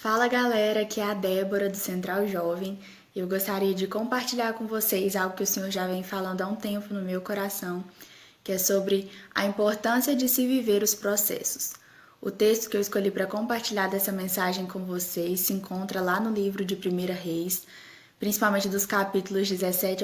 Fala galera, aqui é a Débora do Central Jovem. Eu gostaria de compartilhar com vocês algo que o Senhor já vem falando há um tempo no meu coração, que é sobre a importância de se viver os processos. O texto que eu escolhi para compartilhar dessa mensagem com vocês se encontra lá no livro de 1 Reis, principalmente dos capítulos 17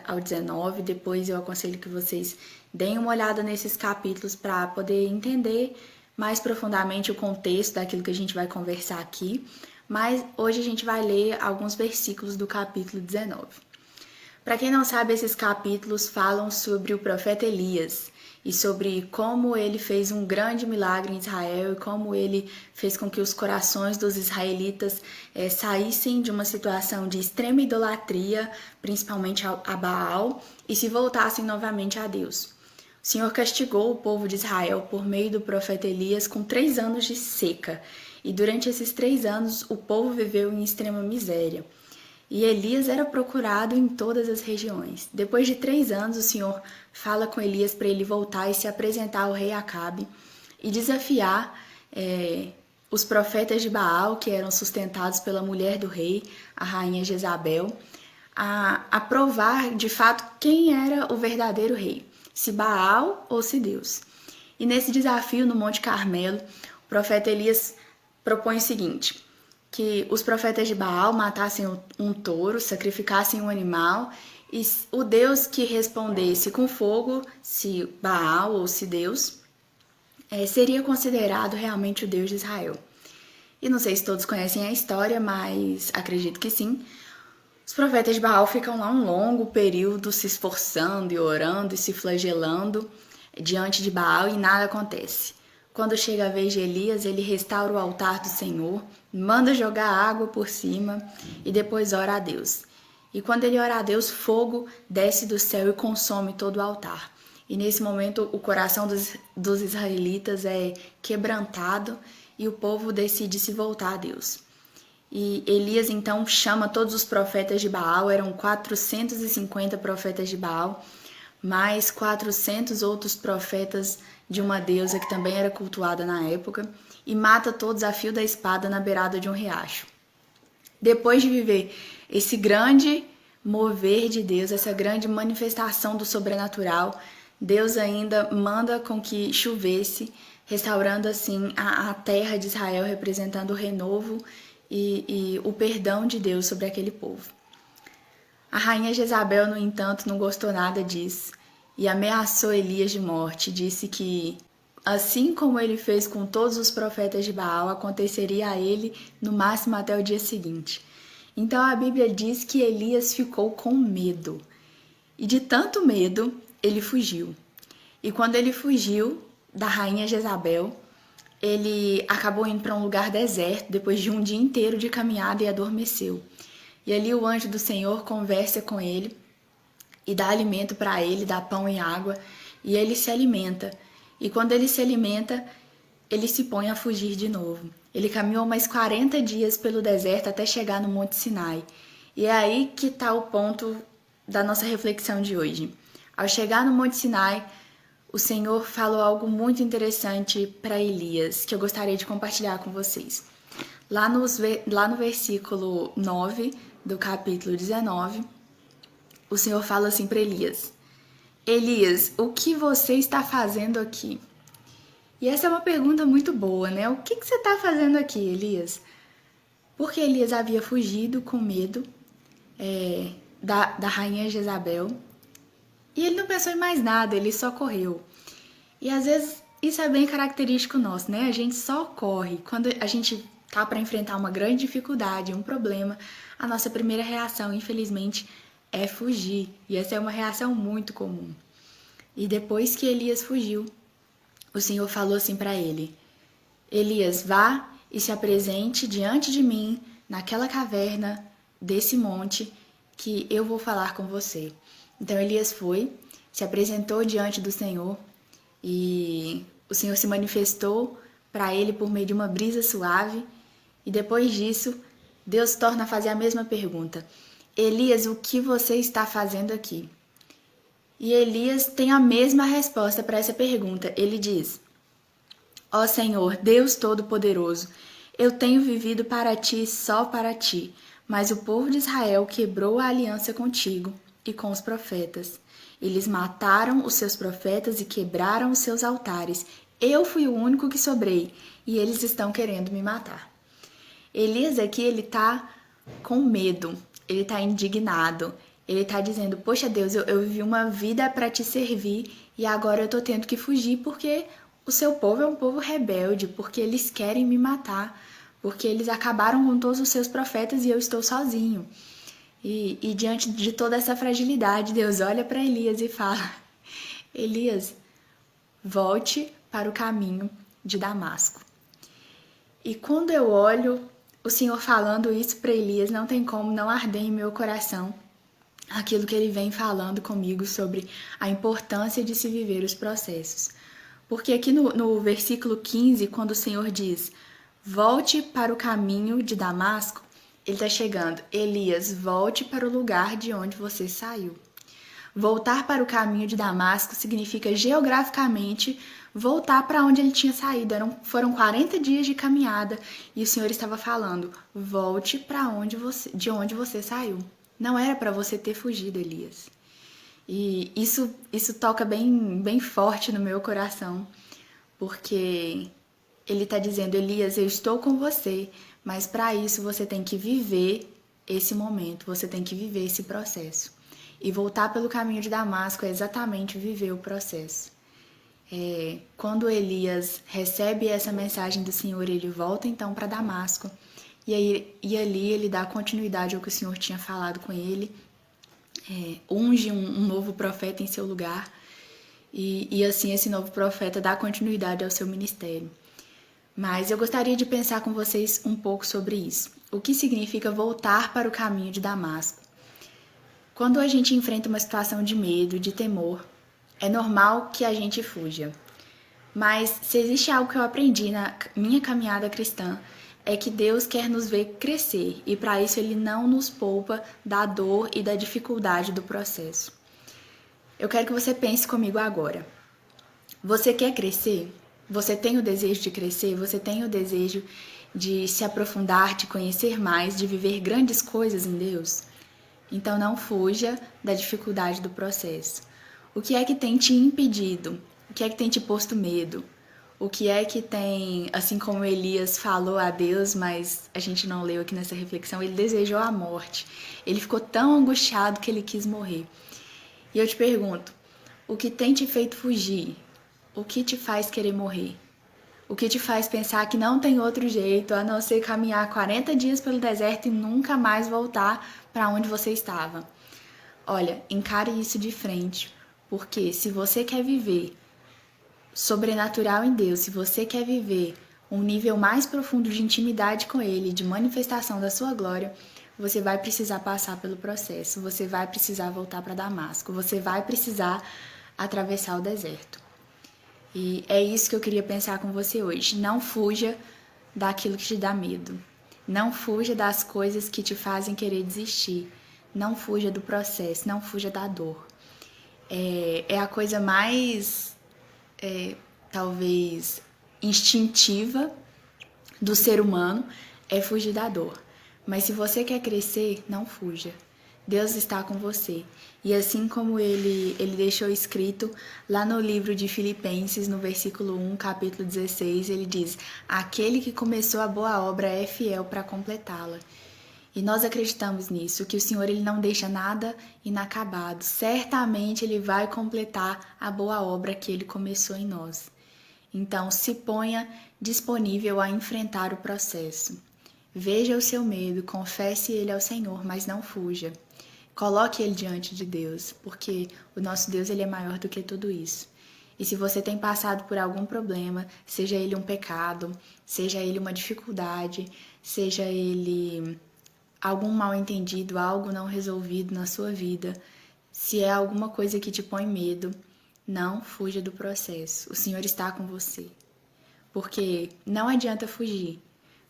ao 19. Depois eu aconselho que vocês deem uma olhada nesses capítulos para poder entender mais profundamente o contexto daquilo que a gente vai conversar aqui, mas hoje a gente vai ler alguns versículos do capítulo 19. Para quem não sabe, esses capítulos falam sobre o profeta Elias e sobre como ele fez um grande milagre em Israel e como ele fez com que os corações dos israelitas saíssem de uma situação de extrema idolatria, principalmente a Baal, e se voltassem novamente a Deus. O Senhor castigou o povo de Israel por meio do profeta Elias com 3 anos de seca, e durante esses 3 anos o povo viveu em extrema miséria. E Elias era procurado em todas as regiões. Depois de 3 anos, o Senhor fala com Elias para ele voltar e se apresentar ao rei Acabe e desafiar os profetas de Baal, que eram sustentados pela mulher do rei, a rainha Jezabel, a provar de fato quem era o verdadeiro rei, se Baal ou se Deus. E nesse desafio no Monte Carmelo, o profeta Elias propõe o seguinte: que os profetas de Baal matassem um touro, sacrificassem um animal, e o Deus que respondesse com fogo, se Baal ou se Deus, seria considerado realmente o Deus de Israel. E não sei se todos conhecem a história, mas acredito que sim. Os profetas de Baal ficam lá um longo período se esforçando e orando e se flagelando diante de Baal e nada acontece. Quando chega a vez de Elias, ele restaura o altar do Senhor, manda jogar água por cima e depois ora a Deus. E quando ele ora a Deus, fogo desce do céu e consome todo o altar. E nesse momento o coração dos israelitas é quebrantado e o povo decide se voltar a Deus. E Elias então chama todos os profetas de Baal, eram 450 profetas de Baal, mais 400 outros profetas de uma deusa que também era cultuada na época, e mata todos a fio da espada na beirada de um riacho. Depois de viver esse grande mover de Deus, essa grande manifestação do sobrenatural, Deus ainda manda com que chovesse, restaurando assim a terra de Israel, representando o renovo e o perdão de Deus sobre aquele povo. A rainha Jezabel, no entanto, não gostou nada disso e ameaçou Elias de morte. Disse que, assim como ele fez com todos os profetas de Baal, aconteceria a ele no máximo até o dia seguinte. Então a Bíblia diz que Elias ficou com medo e de tanto medo ele fugiu. E quando ele fugiu da rainha Jezabel, ele acabou indo para um lugar deserto depois de um dia inteiro de caminhada e adormeceu. E ali o anjo do Senhor conversa com ele e dá alimento para ele, dá pão e água, e ele se alimenta. E quando ele se alimenta, ele se põe a fugir de novo. Ele caminhou mais 40 dias pelo deserto até chegar no Monte Sinai. E é aí que está o ponto da nossa reflexão de hoje. Ao chegar no Monte Sinai, o Senhor falou algo muito interessante para Elias, que eu gostaria de compartilhar com vocês. Lá no versículo 9 do capítulo 19, o Senhor fala assim para Elias: Elias, o que você está fazendo aqui? E essa é uma pergunta muito boa, né? O que você está fazendo aqui, Elias? Porque Elias havia fugido com medo da rainha Jezabel. E ele não pensou em mais nada, ele só correu. E às vezes isso é bem característico nosso, né? A gente só corre. Quando a gente tá para enfrentar uma grande dificuldade, um problema, a nossa primeira reação, infelizmente, é fugir. E essa é uma reação muito comum. E depois que Elias fugiu, o Senhor falou assim para ele: Elias, vá e se apresente diante de mim naquela caverna desse monte que eu vou falar com você. Então Elias foi, se apresentou diante do Senhor e o Senhor se manifestou para ele por meio de uma brisa suave. E depois disso, Deus torna a fazer a mesma pergunta: Elias, o que você está fazendo aqui? E Elias tem a mesma resposta para essa pergunta. Ele diz: Ó Senhor, Deus Todo-Poderoso, Eu tenho vivido para ti, só para ti, mas o povo de Israel quebrou a aliança contigo e com os profetas. Eles mataram os seus profetas e quebraram os seus altares. Eu fui o único que sobrei e eles estão querendo me matar. Elias aqui, ele tá com medo, ele tá indignado, ele tá dizendo, poxa Deus, eu vivi uma vida para te servir e agora eu tô tendo que fugir porque o seu povo é um povo rebelde, porque eles querem me matar, porque eles acabaram com todos os seus profetas e eu estou sozinho. E diante de toda essa fragilidade, Deus olha para Elias e fala, Elias, volte para o caminho de Damasco. E quando eu olho o Senhor falando isso para Elias, não tem como não arder em meu coração aquilo que ele vem falando comigo sobre a importância de se viver os processos. Porque aqui no versículo 15, quando o Senhor diz, volte para o caminho de Damasco, ele está chegando, Elias, volte para o lugar de onde você saiu. Voltar para o caminho de Damasco significa geograficamente voltar para onde ele tinha saído. Foram 40 dias de caminhada e o Senhor estava falando, volte para de onde você saiu. Não era para você ter fugido, Elias. E isso toca bem forte no meu coração, porque ele está dizendo, Elias, eu estou com você, mas para isso você tem que viver esse momento, você tem que viver esse processo. E voltar pelo caminho de Damasco é exatamente viver o processo. Quando Elias recebe essa mensagem do Senhor, ele volta então para Damasco, e ali ele dá continuidade ao que o Senhor tinha falado com ele, unge um novo profeta em seu lugar, e assim esse novo profeta dá continuidade ao seu ministério. Mas eu gostaria de pensar com vocês um pouco sobre isso. O que significa voltar para o caminho de Damasco? Quando a gente enfrenta uma situação de medo, de temor, é normal que a gente fuja. Mas se existe algo que eu aprendi na minha caminhada cristã, é que Deus quer nos ver crescer e para isso Ele não nos poupa da dor e da dificuldade do processo. Eu quero que você pense comigo agora. Você quer crescer? Você tem o desejo de crescer? Você tem o desejo de se aprofundar, de conhecer mais, de viver grandes coisas em Deus? Então não fuja da dificuldade do processo. O que é que tem te impedido? O que é que tem te posto medo? O que é que tem, assim como Elias falou a Deus, mas a gente não leu aqui nessa reflexão, ele desejou a morte. Ele ficou tão angustiado que ele quis morrer. E eu te pergunto, o que tem te feito fugir? O que te faz querer morrer? O que te faz pensar que não tem outro jeito a não ser caminhar 40 dias pelo deserto e nunca mais voltar para onde você estava? Olha, encare isso de frente, porque se você quer viver sobrenatural em Deus, se você quer viver um nível mais profundo de intimidade com Ele, de manifestação da sua glória, você vai precisar passar pelo processo, você vai precisar voltar para Damasco, você vai precisar atravessar o deserto. E é isso que eu queria pensar com você hoje. Não fuja daquilo que te dá medo. Não fuja das coisas que te fazem querer desistir. Não fuja do processo, não fuja da dor. É a coisa mais, talvez, instintiva do ser humano, é fugir da dor. Mas se você quer crescer, não fuja. Deus está com você. E assim como ele deixou escrito lá no livro de Filipenses, no versículo 1, capítulo 16, ele diz, aquele que começou a boa obra é fiel para completá-la. E nós acreditamos nisso, que o Senhor ele não deixa nada inacabado. Certamente Ele vai completar a boa obra que Ele começou em nós. Então, se ponha disponível a enfrentar o processo. Veja o seu medo, confesse ele ao Senhor, mas não fuja. Coloque ele diante de Deus, porque o nosso Deus ele é maior do que tudo isso. E se você tem passado por algum problema, seja ele um pecado, seja ele uma dificuldade, seja ele algum mal-entendido, algo não resolvido na sua vida, se é alguma coisa que te põe medo, não fuja do processo. O Senhor está com você. Porque não adianta fugir.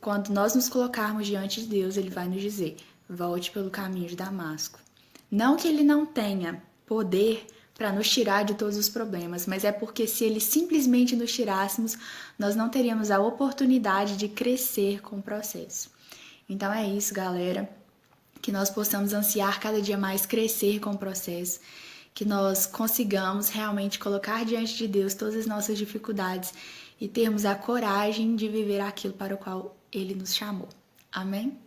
Quando nós nos colocarmos diante de Deus, Ele vai nos dizer, volte pelo caminho de Damasco. Não que Ele não tenha poder para nos tirar de todos os problemas, mas é porque se Ele simplesmente nos tirássemos, nós não teríamos a oportunidade de crescer com o processo. Então é isso, galera. Que nós possamos ansiar cada dia mais crescer com o processo, que nós consigamos realmente colocar diante de Deus todas as nossas dificuldades e termos a coragem de viver aquilo para o qual Ele nos chamou. Amém?